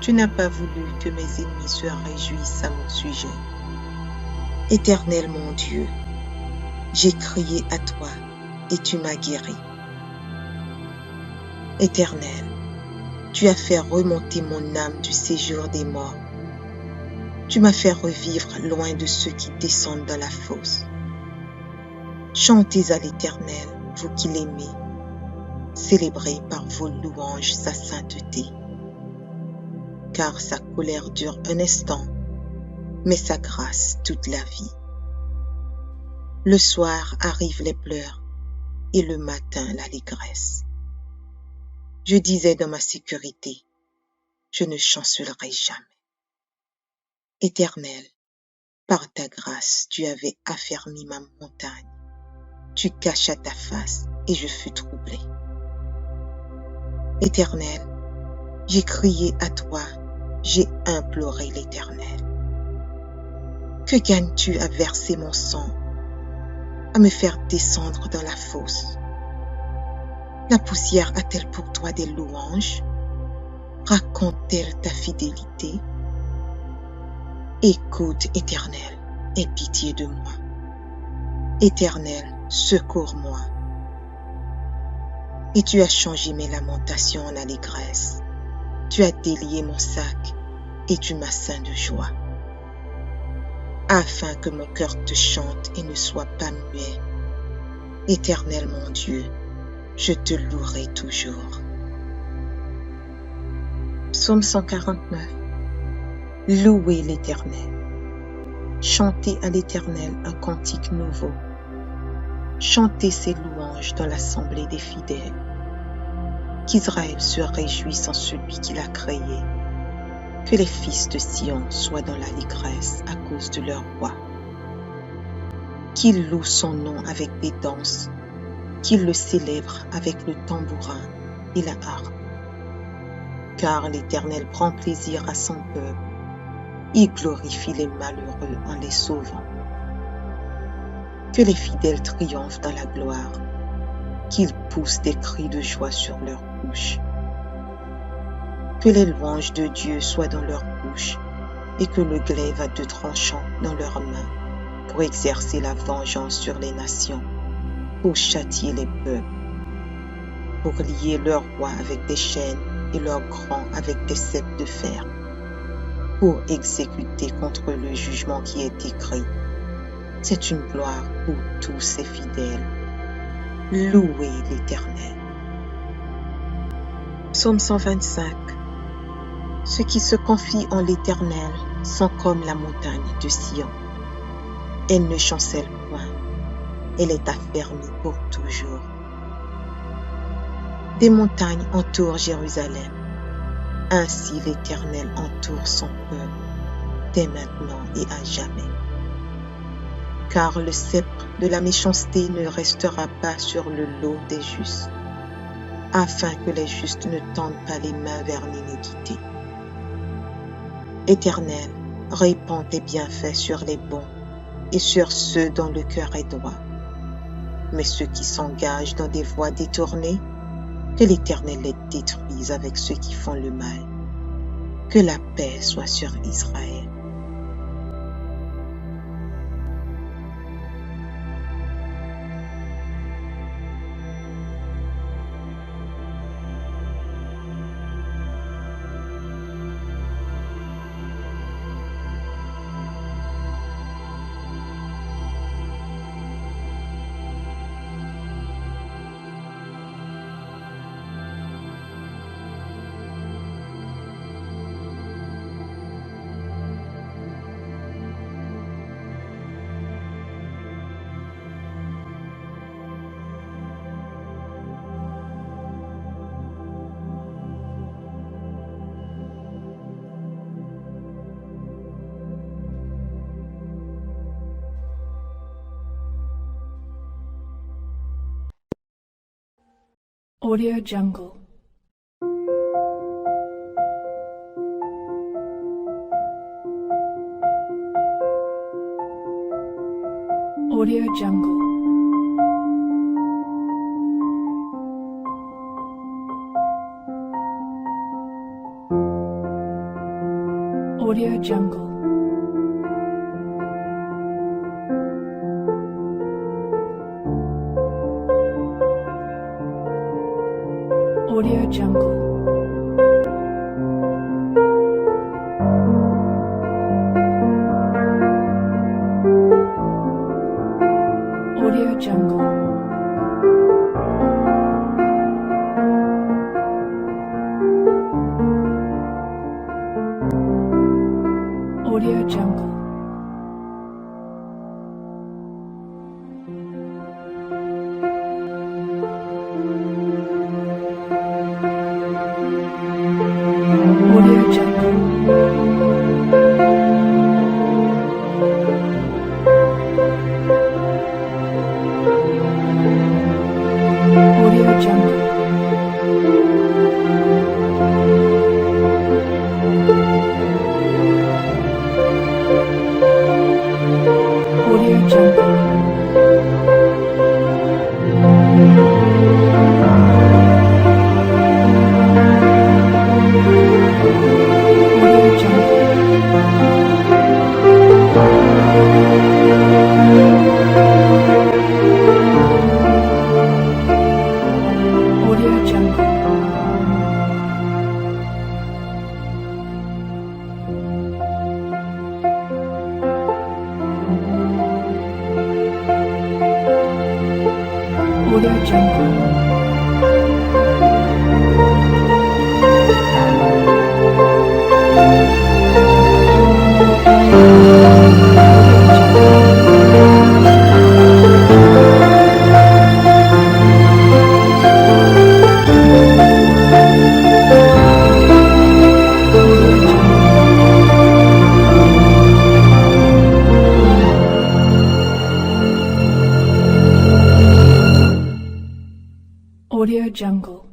Tu n'as pas voulu que mes ennemis se réjouissent à mon sujet. Éternel mon Dieu, j'ai crié à toi et tu m'as guéri. Éternel, tu as fait remonter mon âme du séjour des morts. Tu m'as fait revivre loin de ceux qui descendent dans la fosse. Chantez à l'Éternel, vous qui l'aimez. Célébrez par vos louanges sa sainteté. Car sa colère dure un instant, mais sa grâce toute la vie. Le soir arrivent les pleurs et le matin l'allégresse. Je disais dans ma sécurité, je ne chancellerai jamais. Éternel, par ta grâce, tu avais affermi ma montagne. Tu cachas ta face et je fus troublé. Éternel, j'ai crié à toi, j'ai imploré l'Éternel. Que gagnes-tu à verser mon sang, à me faire descendre dans la fosse? La poussière a-t-elle pour toi des louanges? Raconte-t-elle ta fidélité? Écoute, Éternel, aie pitié de moi. Éternel, secours-moi. Et tu as changé mes lamentations en allégresse. Tu as délié mon sac et tu m'as ceint de joie. Afin que mon cœur te chante et ne soit pas muet. Éternel mon Dieu, je te louerai toujours. Psaume 149. Louez l'Éternel. Chantez à l'Éternel un cantique nouveau. Chantez ses louanges dans l'assemblée des fidèles. Qu'Israël se réjouisse en celui qui l'a créé. Que les fils de Sion soient dans l'allégresse à cause de leur roi. Qu'ils louent son nom avec des danses, qu'ils le célèbrent avec le tambourin et la harpe. Car l'Éternel prend plaisir à son peuple, il glorifie les malheureux en les sauvant. Que les fidèles triomphent dans la gloire, qu'ils poussent des cris de joie sur leurs bouches. Que les louanges de Dieu soient dans leur bouche et que le glaive à 2 tranchants dans leurs mains pour exercer la vengeance sur les nations, pour châtier les peuples, pour lier leurs rois avec des chaînes et leurs grands avec des ceps de fer, pour exécuter contre le jugement qui est écrit. C'est une gloire pour tous ses fidèles. Louez l'Éternel. Psaume 125. Ceux qui se confient en l'Éternel sont comme la montagne de Sion. Elle ne chancelle point, elle est affermie pour toujours. Des montagnes entourent Jérusalem, ainsi l'Éternel entoure son peuple, dès maintenant et à jamais. Car le sceptre de la méchanceté ne restera pas sur le lot des justes, afin que les justes ne tendent pas les mains vers l'iniquité. Éternel, répands tes bienfaits sur les bons et sur ceux dont le cœur est droit. Mais ceux qui s'engagent dans des voies détournées, que l'Éternel les détruise avec ceux qui font le mal. Que la paix soit sur Israël. Audio Jungle. Audio Jungle. Audio Jungle. Audio Jungle. Audio Jungle. Audio Jungle. Audio Jungle. Audio Jungle. Audio Jungle. Audio Jungle. Audio Jungle. Audio Jungle. Audio Jungle.